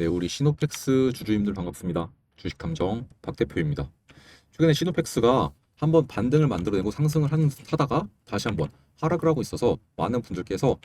네, 우리 시노펙스 주주님들 반갑습니다. 주식탐정 박 대표입니다. 최근에 시노펙스가 한번 반등을 만들어내고 상승을 하다가 다시 한번 하락을 하고 있어서 많은 분들께서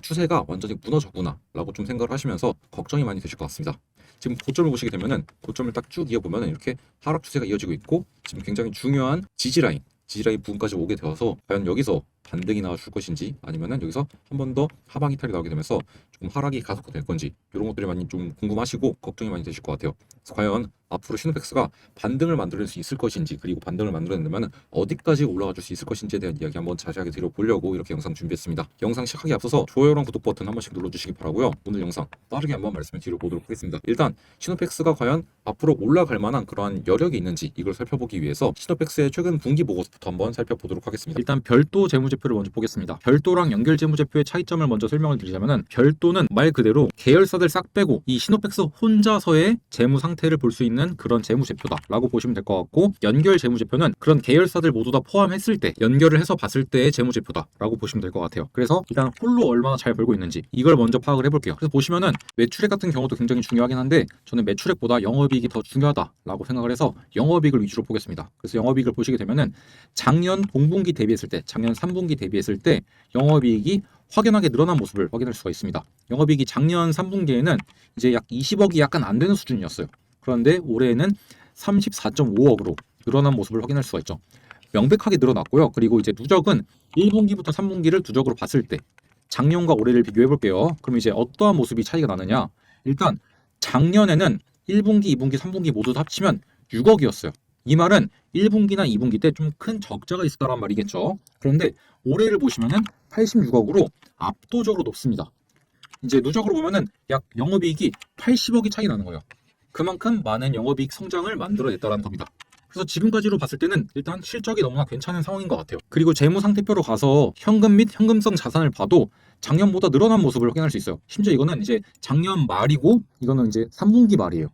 추세가 완전히 무너졌구나 라고 좀 생각을 하시면서 걱정이 많이 되실 것 같습니다. 지금 고점을 보시게 되면은 고점을 딱 쭉 이어보면 이렇게 하락 추세가 이어지고 있고 지금 굉장히 중요한 지지라인 부분까지 오게 되어서 과연 여기서 반등이 나와줄 것인지 아니면은 여기서 한 번 더 하방 이탈이 나오게 되면서 조금 하락이 가속화될 건지 이런 것들이 많이 좀 궁금하시고 걱정이 많이 되실 것 같아요. 그래서 과연 앞으로 시노펙스가 반등을 만들어낼 수 있을 것인지, 그리고 반등을 만들어낸다면 어디까지 올라가 줄 수 있을 것인지에 대한 이야기 한번 자세하게 드려보려고 이렇게 영상 준비했습니다. 영상 시작하기 앞서서 좋아요랑 구독 버튼 한 번씩 눌러주시기 바라고요. 오늘 영상 빠르게 한번 말씀을 드려보도록 하겠습니다. 일단 시노펙스가 과연 앞으로 올라갈 만한 그러한 여력이 있는지 이걸 살펴보기 위해서 시노펙스의 최근 분기 보고서부터 한번 살펴보도록 하겠습니다. 일단 별도 재무제표를 먼저 보겠습니다. 별도랑 연결 재무제표의 차이점을 먼저 설명을 드리자면은, 별도는 말 그대로 계열사들 싹 빼고 이 시노펙스 혼자서의 재무 상태를 볼 수 있는 그런 재무제표다라고 보시면 될 것 같고, 연결 재무제표는 그런 계열사들 모두 다 포함했을 때 연결을 해서 봤을 때의 재무제표다라고 보시면 될 것 같아요. 그래서 일단 홀로 얼마나 잘 벌고 있는지 이걸 먼저 파악을 해볼게요. 그래서 보시면은 매출액 같은 경우도 굉장히 중요하긴 한데, 저는 매출액보다 영업이익이 더 중요하다라고 생각을 해서 영업이익을 위주로 보겠습니다. 그래서 영업이익을 보시게 되면은 작년 동분기 대비했을 때, 작년 3분기 대비했을 때 영업이익이 확연하게 늘어난 모습을 확인할 수가 있습니다. 영업이익이 작년 3분기에는 이제 약 20억이 약간 안 되는 수준이었어요. 그런데 올해에는 34.5억으로 늘어난 모습을 확인할 수가 있죠. 명백하게 늘어났고요. 그리고 이제 누적은 1분기부터 3분기를 누적으로 봤을 때 작년과 올해를 비교해 볼게요. 그럼 이제 어떠한 모습이 차이가 나느냐? 일단 작년에는 1분기, 2분기, 3분기 모두 다 합치면 6억이었어요. 이 말은 1분기나 2분기 때 좀 큰 적자가 있었다는 말이겠죠. 그런데 올해를 보시면은 86억으로 압도적으로 높습니다. 이제 누적으로 보면은 약 영업이익이 80억이 차이 나는 거예요. 그만큼 많은 영업이익 성장을 만들어냈다는 겁니다. 그래서 지금까지로 봤을 때는 일단 실적이 너무나 괜찮은 상황인 것 같아요. 그리고 재무 상태표로 가서 현금 및 현금성 자산을 봐도 작년보다 늘어난 모습을 확인할 수 있어요. 심지어 이거는 이제 작년 말이고 이거는 이제 3분기 말이에요.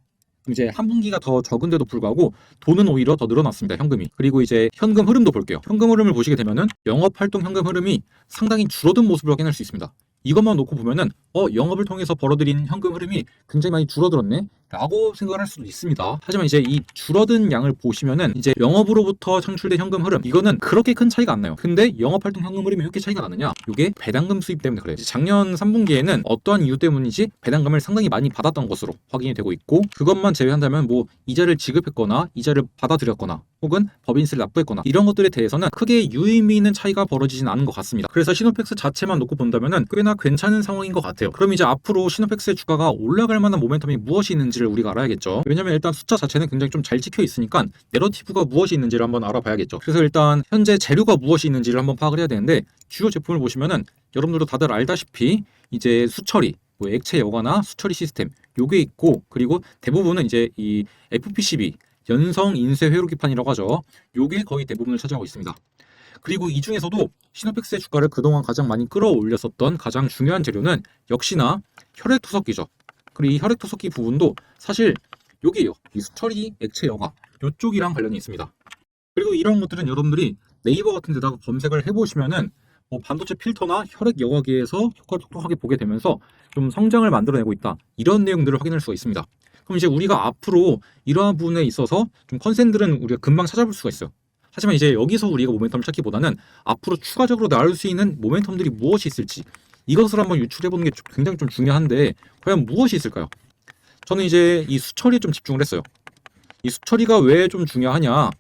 이제 한 분기가 더 적은데도 불구하고 돈은 오히려 더 늘어났습니다. 현금이. 그리고 이제 현금 흐름도 볼게요. 현금 흐름을 보시게 되면은 영업 활동 현금 흐름이 상당히 줄어든 모습을 확인할 수 있습니다. 이것만 놓고 보면은 영업을 통해서 벌어들인 현금 흐름이 굉장히 많이 줄어들었네 라고 생각을 할 수도 있습니다. 하지만 이제 이 줄어든 양을 보시면은 이제 영업으로부터 창출된 현금 흐름, 이거는 그렇게 큰 차이가 안 나요. 근데 영업 활동 현금 흐름이 왜 이렇게 차이가 나느냐? 이게 배당금 수입 때문에 그래요. 작년 3분기에는 어떠한 이유 때문인지 배당금을 상당히 많이 받았던 것으로 확인이 되고 있고, 그것만 제외한다면 뭐 이자를 지급했거나 이자를 받아들였거나 혹은 법인세를 납부했거나 이런 것들에 대해서는 크게 유의미 있는 차이가 벌어지진 않은 것 같습니다. 그래서 시노펙스 자체만 놓고 본다면은 꽤나 괜찮은 상황인 것 같아요. 그럼 이제 앞으로 시노펙스의 주가가 올라갈 만한 모멘텀이 무엇이 있는지를 우리가 알아야겠죠. 왜냐면 일단 숫자 자체는 굉장히 좀 잘 찍혀 있으니까 내러티브가 무엇이 있는지를 한번 알아봐야겠죠. 그래서 일단 현재 재료가 무엇이 있는지를 한번 파악을 해야 되는데, 주요 제품을 보시면은 여러분들도 다들 알다시피 이제 수처리, 뭐 액체 여과나 수처리 시스템 요게 있고, 그리고 대부분은 이제 이 FPCB 연성 인쇄 회로기판이라고 하죠. 요게 거의 대부분을 차지하고 있습니다. 그리고 이 중에서도 시노펙스의 주가를 그동안 가장 많이 끌어올렸었던 가장 중요한 재료는 역시나 혈액투석기죠. 그리고 이 혈액투석기 부분도 사실 여기에요. 이 수처리 액체 여과 이쪽이랑 관련이 있습니다. 그리고 이런 것들은 여러분들이 네이버 같은 데다가 검색을 해보시면은 뭐 반도체 필터나 혈액 여과기에서 효과를 톡톡하게 보게 되면서 좀 성장을 만들어내고 있다, 이런 내용들을 확인할 수가 있습니다. 그럼 이제 우리가 앞으로 이러한 부분에 있어서 좀 컨센들은 우리가 금방 찾아볼 수가 있어요. 하지만 이제 여기서 우리가 모멘텀을 찾기보다는 앞으로 추가적으로 나올 수 있는 모멘텀들이 무엇이 있을지 이것을 한번 유출해보는 게 굉장히 좀 중요한데, 과연 무엇이 있을까요? 저는 이제 이 수처리에 좀 집중을 했어요. 이 수처리가 왜 좀 중요하냐?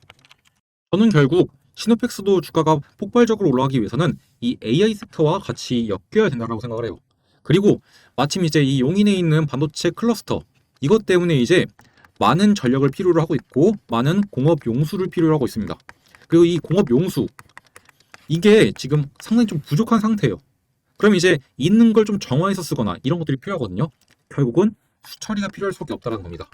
저는 결국 시노펙스도 주가가 폭발적으로 올라가기 위해서는 이 AI 섹터와 같이 엮여야 된다고 생각을 해요. 그리고 마침 이제 이 용인에 있는 반도체 클러스터, 이것 때문에 이제 많은 전력을 필요로 하고 있고 많은 공업 용수를 필요로 하고 있습니다. 그리고 이 공업 용수, 이게 지금 상당히 좀 부족한 상태예요. 그럼 이제 있는 걸 좀 정화해서 쓰거나 이런 것들이 필요하거든요. 결국은 수처리가 필요할 수밖에 없다는 겁니다.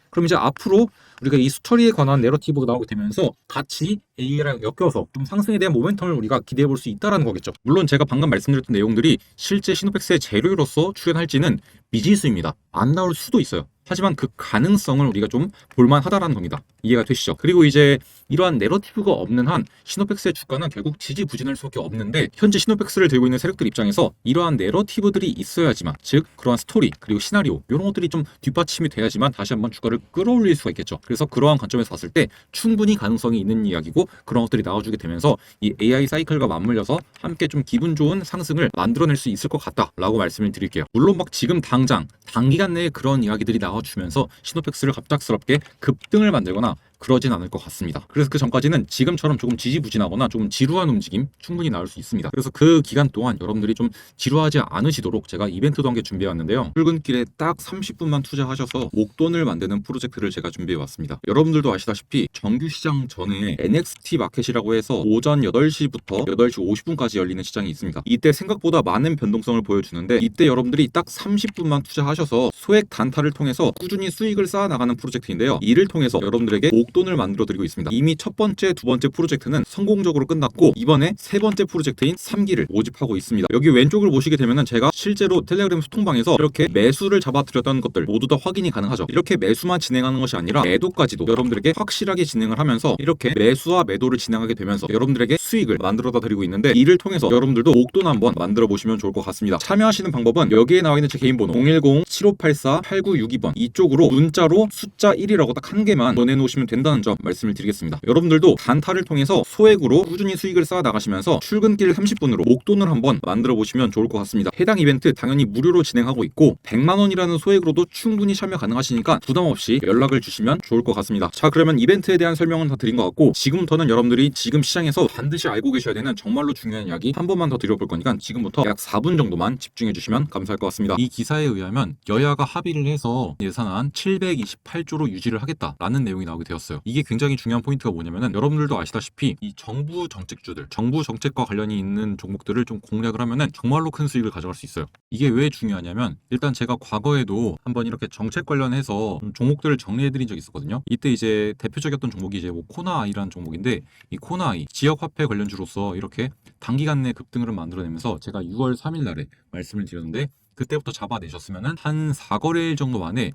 그럼 이제 앞으로 우리가 이 수처리에 관한 내러티브가 나오게 되면서 같이 AI랑 엮여서 좀 상승에 대한 모멘텀을 우리가 기대해 볼 수 있다는 거겠죠. 물론 제가 방금 말씀드렸던 내용들이 실제 시노펙스의 재료로서 출연할지는 미지수입니다. 안 나올 수도 있어요. 하지만 그 가능성을 우리가 좀 볼만하다라는 겁니다. 이해가 되시죠? 그리고 이제 이러한 내러티브가 없는 한 시노펙스의 주가는 결국 지지부진할 수밖에 없는데, 현재 시노펙스를 들고 있는 세력들 입장에서 이러한 내러티브들이 있어야지만, 즉 그러한 스토리 그리고 시나리오 이런 것들이 좀 뒷받침이 돼야지만 다시 한번 주가를 끌어올릴 수가 있겠죠. 그래서 그러한 관점에서 봤을 때 충분히 가능성이 있는 이야기고, 그런 것들이 나와주게 되면서 이 AI 사이클과 맞물려서 함께 좀 기분 좋은 상승을 만들어낼 수 있을 것 같다라고 말씀을 드릴게요. 물론 막 지금 당장 단기간 내에 그런 이야기들이 나와주면서 시노펙스를 갑작스럽게 급등을 만들거나 그러진 않을 것 같습니다. 그래서 그 전까지는 지금처럼 조금 지지부진하거나 조금 지루한 움직임 충분히 나올 수 있습니다. 그래서 그 기간 동안 여러분들이 좀 지루하지 않으시도록 제가 이벤트도 한 개 준비해 왔는데요. 출근길에 딱 30분만 투자하셔서 목돈을 만드는 프로젝트를 제가 준비해 왔습니다. 여러분들도 아시다시피 정규 시장 전에 NXT 마켓이라고 해서 오전 8시부터 8시 50분까지 열리는 시장이 있습니다. 이때 생각보다 많은 변동성을 보여주는데, 이때 여러분들이 딱 30분만 투자하셔서 소액 단타를 통해서 꾸준히 수익을 쌓아 나가는 프로젝트인데요. 이를 통해서 여러분들에게 목돈을 만들어 드리고 있습니다. 이미 첫 번째, 두 번째 프로젝트는 성공적으로 끝났고, 이번에 세 번째 프로젝트인 3기를 모집하고 있습니다. 여기 왼쪽을 보시게 되면은 제가 실제로 텔레그램 소통방에서 이렇게 매수를 잡아드렸던 것들 모두 다 확인이 가능하죠. 이렇게 매수만 진행하는 것이 아니라 매도까지도 여러분들에게 확실하게 진행을 하면서, 이렇게 매수와 매도를 진행하게 되면서 여러분들에게 수익을 만들어다 드리고 있는데, 이를 통해서 여러분들도 목돈 한번 만들어 보시면 좋을 것 같습니다. 참여하시는 방법은 여기에 나와 있는 제 개인 번호 010-7584-8962번 이쪽으로 문자로 숫자 1이라고 딱 한 개만 보내놓으시면 된다는 점 말씀을 드리겠습니다. 여러분들도 단타를 통해서 소액으로 꾸준히 수익을 쌓아 나가시면서 출근길 30분으로 목돈을 한번 만들어 보시면 좋을 것 같습니다. 해당 이벤트 당연히 무료로 진행하고 있고, 100만 원이라는 소액으로도 충분히 참여 가능하시니까 부담 없이 연락을 주시면 좋을 것 같습니다. 자, 그러면 이벤트에 대한 설명은 다 드린 것 같고, 지금부터는 여러분들이 지금 시장에서 반드시 알고 계셔야 되는 정말로 중요한 이야기 한 번만 더 드려볼 거니까 지금부터 약 4분 정도만 집중해 주시면 감사할 것 같습니다. 이 기사에 의하면 여야가 합의를 해서 예산안 728조로 유지를 하겠다라는 내용이 나오게 되었어요. 이게 굉장히 중요한 포인트가 뭐냐면은, 여러분들도 아시다시피 이 정부 정책주들, 정부 정책과 관련이 있는 종목들을 좀 공략을 하면은 정말로 큰 수익을 가져갈 수 있어요. 이게 왜 중요하냐면, 일단 제가 과거에도 한번 이렇게 정책 관련해서 종목들을 정리해드린 적이 있었거든요. 이때 이제 대표적이었던 종목이 이제 뭐 코나아이라는 종목인데, 이 코나아이 지역화폐 관련주로서 이렇게 단기간 내 급등을 만들어내면서 제가 6월 3일 날에 말씀을 드렸는데, 그때부터 잡아내셨으면은 한 4거래일 정도 만에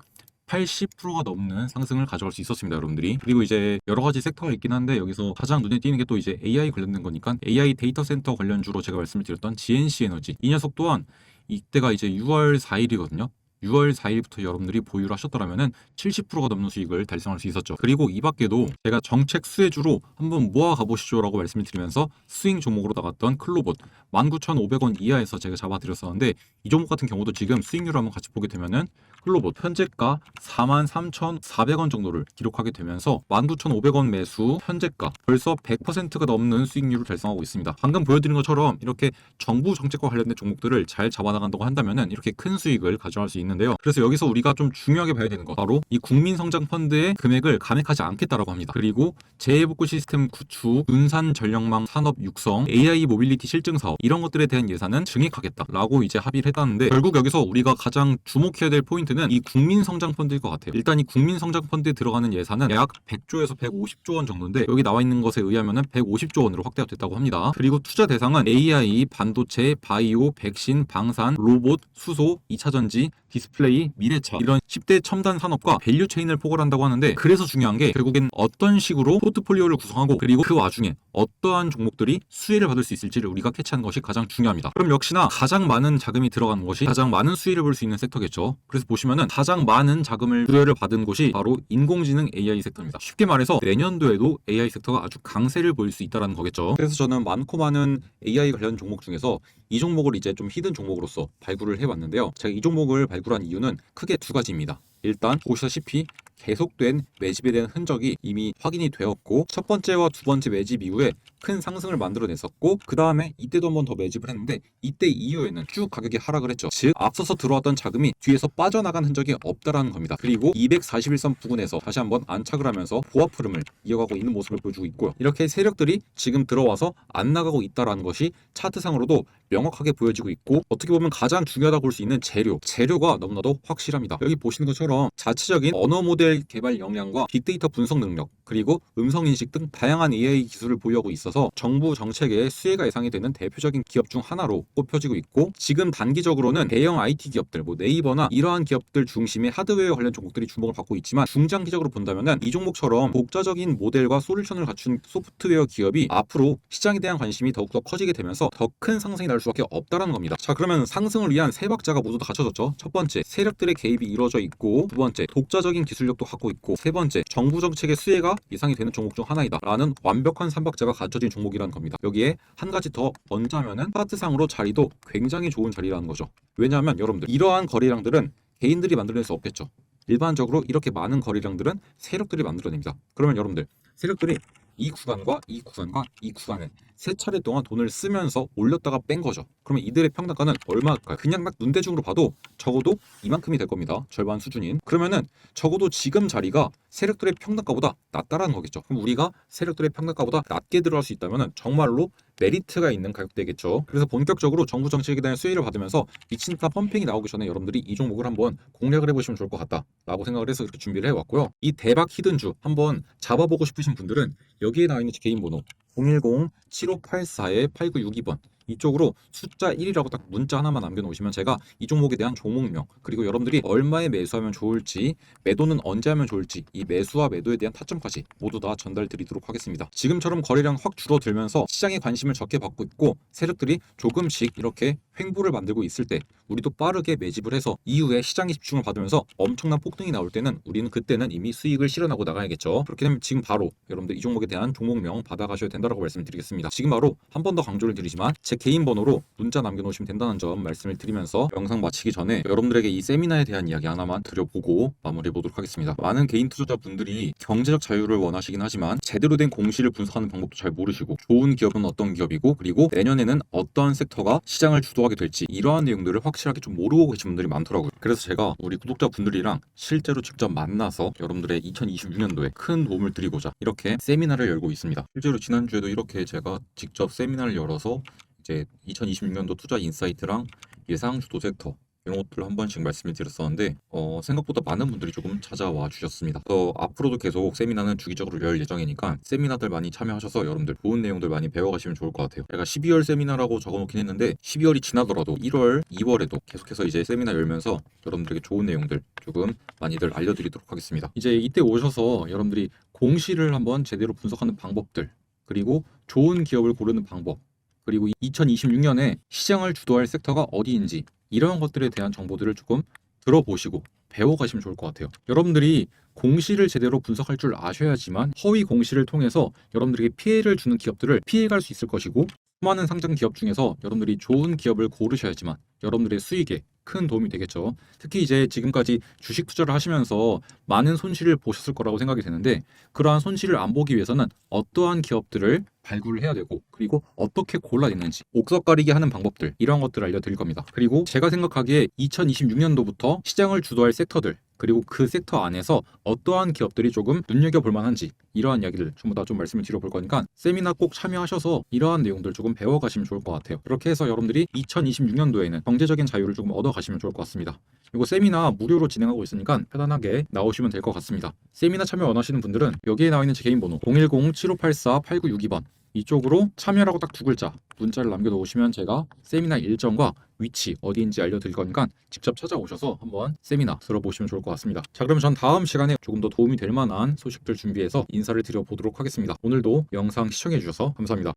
80%가 넘는 상승을 가져갈 수 있었습니다, 여러분들이. 그리고 이제 여러 가지 섹터가 있긴 한데, 여기서 가장 눈에 띄는 게 또 이제 AI 관련된 거니까 AI 데이터 센터 관련주로 제가 말씀을 드렸던 GNC 에너지, 이 녀석 또한 이때가 이제 6월 4일이거든요. 6월 4일부터 여러분들이 보유를 하셨더라면은 70%가 넘는 수익을 달성할 수 있었죠. 그리고 이 밖에도 제가 정책 수혜주로 한번 모아 가보시죠 라고 말씀을 드리면서 스윙 종목으로 나갔던 클로봇 19,500원 이하에서 제가 잡아드렸었는데, 이 종목 같은 경우도 지금 수익률을 한번 같이 보게 되면은 클로봇 현재가 43,400원 정도를 기록하게 되면서 19,500원 매수, 현재가 벌써 100%가 넘는 수익률을 달성하고 있습니다. 방금 보여드린 것처럼 이렇게 정부 정책과 관련된 종목들을 잘 잡아나간다고 한다면은 이렇게 큰 수익을 가져갈 수 있는데요. 그래서 여기서 우리가 좀 중요하게 봐야 되는 것, 바로 이 국민성장펀드의 금액을 감액하지 않겠다라고 합니다. 그리고 재해복구 시스템 구축, 분산 전력망 산업 육성, AI 모빌리티 실증 사업, 이런 것들에 대한 예산은 증액하겠다라고 이제 합의를 했다는데, 결국 여기서 우리가 가장 주목해야 될 포인트는 이 국민성장펀드일 것 같아요. 일단 이 국민성장펀드에 들어가는 예산은 약 100조에서 150조 원 정도인데, 여기 나와 있는 것에 의하면은 150조 원으로 확대가 됐다고 합니다. 그리고 투자 대상은 AI, 반도체, 바이오, 백신, 방산, 로봇, 수소, 2차전지, 디스플레이, 미래차, 이런 10대 첨단 산업과 밸류 체인을 포괄한다고 하는데, 그래서 중요한 게 결국엔 어떤 식으로 포트폴리오를 구성하고, 그리고 그 와중에 어떠한 종목들이 수혜를 받을 수 있을지를 우리가 캐치하는 것이 가장 중요합니다. 그럼 역시나 가장 많은 자금이 들어가는 것이 가장 많은 수혜를 볼 수 있는 섹터겠죠. 그래서 보시면은 가장 많은 자금을 수혜를 받은 곳이 바로 인공지능 AI 섹터입니다. 쉽게 말해서 내년도에도 AI 섹터가 아주 강세를 보일 수 있다는 거겠죠. 그래서 저는 많고 많은 AI 관련 종목 중에서 이 종목을 이제 좀 히든 종목으로서 발굴을 해봤는데요. 제가 이 종목을 발굴한 이유는 크게 두 가지입니다. 일단 보시다시피 계속된 매집에 대한 흔적이 이미 확인이 되었고, 첫 번째와 두 번째 매집 이후에 큰 상승을 만들어냈었고, 그 다음에 이때도 한 번 더 매집을 했는데, 이때 이후에는 쭉 가격이 하락을 했죠. 즉 앞서서 들어왔던 자금이 뒤에서 빠져나간 흔적이 없다라는 겁니다. 그리고 241선 부근에서 다시 한번 안착을 하면서 보합 흐름을 이어가고 있는 모습을 보여주고 있고요. 이렇게 세력들이 지금 들어와서 안 나가고 있다라는 것이 차트상으로도 명확하게 보여지고 있고, 어떻게 보면 가장 중요하다고 볼 수 있는 재료가 너무나도 확실합니다. 여기 보시는 것처럼 자체적인 언어 모델 개발 역량과 빅데이터 분석 능력, 그리고 음성 인식 등 다양한 AI 기술을 보유하고 있어서 있어서 정부 정책에 수혜가 예상이 되는 대표적인 기업 중 하나로 꼽혀지고 있고, 지금 단기적으로는 대형 IT 기업들, 네이버나 이러한 기업들 중심의 하드웨어 관련 종목들이 주목을 받고 있지만, 중장기적으로 본다면은 이 종목처럼 독자적인 모델과 솔루션을 갖춘 소프트웨어 기업이 앞으로 시장에 대한 관심이 더욱더 커지게 되면서 더 큰 상승이 나올 수밖에 없다라는 겁니다. 자, 그러면 상승을 위한 세 박자가 모두 다 갖춰졌죠. 첫 번째, 세력들의 개입이 이루어져 있고, 두 번째, 독자적인 기술력도 갖고 있고, 세 번째, 정부 정책의 수혜가 예상이 되는 종목 중 하나이다 라는 완벽한 3박자가 갖춰진 종목이라는 겁니다. 여기에 한 가지 더 얹자면은 차트상으로 자리도 굉장히 좋은 자리라는 거죠. 왜냐하면 여러분들, 이러한 거래량들은 개인들이 만들어낼 수 없겠죠. 일반적으로 이렇게 많은 거래량들은 세력들이 만들어냅니다. 그러면 여러분들, 세력들이 이 구간과 이 구간과 이 구간에 세 차례 동안 돈을 쓰면서 올렸다가 뺀 거죠. 그러면 이들의 평단가는 얼마일까요? 그냥 딱 눈대중으로 봐도 적어도 이만큼이 될 겁니다. 절반 수준인. 그러면은 적어도 지금 자리가 세력들의 평단가보다 낮다라는 거겠죠. 그럼 우리가 세력들의 평단가보다 낮게 들어갈 수 있다면은 정말로 메리트가 있는 가격대겠죠. 그래서 본격적으로 정부 정책에 대한 수혜를 받으면서 미친듯한 펌핑이 나오기 전에 여러분들이 이 종목을 한번 공략을 해보시면 좋을 것 같다라고 생각을 해서 이렇게 준비를 해왔고요. 이 대박 히든주 한번 잡아보고 싶으신 분들은 여기에 나와 있는 제 개인 번호 010-7584-8962번 이쪽으로 숫자 1이라고 딱 문자 하나만 남겨놓으시면 제가 이 종목에 대한 종목명, 그리고 여러분들이 얼마에 매수하면 좋을지, 매도는 언제 하면 좋을지, 이 매수와 매도에 대한 타점까지 모두 다 전달 드리도록 하겠습니다. 지금처럼 거래량 확 줄어들면서 시장의 관심을 적게 받고 있고, 세력들이 조금씩 이렇게 횡보를 만들고 있을 때 우리도 빠르게 매집을 해서 이후에 시장의 집중을 받으면서 엄청난 폭등이 나올 때는 우리는 그때는 이미 수익을 실현하고 나가야겠죠. 그렇게 되면 지금 바로 여러분들 이 종목에 대한 종목명 받아가셔야 된다고 말씀드리겠습니다. 지금 바로 한 번 더 강조를 드리지만 제 개인 번호로 문자 남겨놓으시면 된다는 점 말씀을 드리면서 영상 마치기 전에 여러분들에게 이 세미나에 대한 이야기 하나만 드려보고 마무리해 보도록 하겠습니다. 많은 개인 투자자분들이 경제적 자유를 원하시긴 하지만 제대로 된 공시를 분석하는 방법도 잘 모르시고, 좋은 기업은 어떤 기업이고, 그리고 내년에는 어떤 섹터가 시장을 주도하게 될지, 이러한 내용들을 확실하게 좀 모르고 계신 분들이 많더라고요. 그래서 제가 우리 구독자분들이랑 실제로 직접 만나서 여러분들의 2026년도에 큰 도움을 드리고자 이렇게 세미나를 열고 있습니다. 실제로 지난주에도 이렇게 제가 직접 세미나를 열어서 이제 2026년도 투자 인사이트랑 예상 주도 섹터 이런 것들을 한 번씩 말씀을 드렸었는데 생각보다 많은 분들이 조금 찾아와 주셨습니다. 앞으로도 계속 세미나는 주기적으로 열 예정이니까 세미나들 많이 참여하셔서 여러분들 좋은 내용들 많이 배워가시면 좋을 것 같아요. 제가 12월 세미나라고 적어놓긴 했는데 12월이 지나더라도 1월, 2월에도 계속해서 이제 세미나 열면서 여러분들에게 좋은 내용들 조금 많이들 알려드리도록 하겠습니다. 이제 이때 오셔서 여러분들이 공시를 한번 제대로 분석하는 방법들, 그리고 좋은 기업을 고르는 방법, 그리고 2026년에 시장을 주도할 섹터가 어디인지, 이런 것들에 대한 정보들을 조금 들어보시고 배워가시면 좋을 것 같아요. 여러분들이 공시를 제대로 분석할 줄 아셔야지만 허위 공시를 통해서 여러분들에게 피해를 주는 기업들을 피해갈 수 있을 것이고, 수많은 상장 기업 중에서 여러분들이 좋은 기업을 고르셔야지만 여러분들의 수익에 큰 도움이 되겠죠. 특히 이제 지금까지 주식 투자를 하시면서 많은 손실을 보셨을 거라고 생각이 되는데, 그러한 손실을 안 보기 위해서는 어떠한 기업들을 발굴을 해야 되고, 그리고 어떻게 골라야 되는지 옥석 가리기 하는 방법들, 이런 것들을 알려드릴 겁니다. 그리고 제가 생각하기에 2026년도부터 시장을 주도할 섹터들, 그리고 그 섹터 안에서 어떠한 기업들이 조금 눈여겨볼 만한지, 이러한 이야기를 전부 다 좀 말씀을 드려볼 거니까 세미나 꼭 참여하셔서 이러한 내용들 조금 배워가시면 좋을 것 같아요. 그렇게 해서 여러분들이 2026년도에는 경제적인 자유를 조금 얻어가시면 좋을 것 같습니다. 이거 세미나 무료로 진행하고 있으니까 편안하게 나오시면 될 것 같습니다. 세미나 참여 원하시는 분들은 여기에 나와 있는 제 개인 번호 010-7584-8962번 이쪽으로 참여라고 딱 두 글자 문자를 남겨놓으시면 제가 세미나 일정과 위치 어디인지 알려드릴 거니까 직접 찾아오셔서 한번 세미나 들어보시면 좋을 것 같습니다. 자, 그럼 전 다음 시간에 조금 더 도움이 될 만한 소식들 준비해서 인사를 드려보도록 하겠습니다. 오늘도 영상 시청해 주셔서 감사합니다.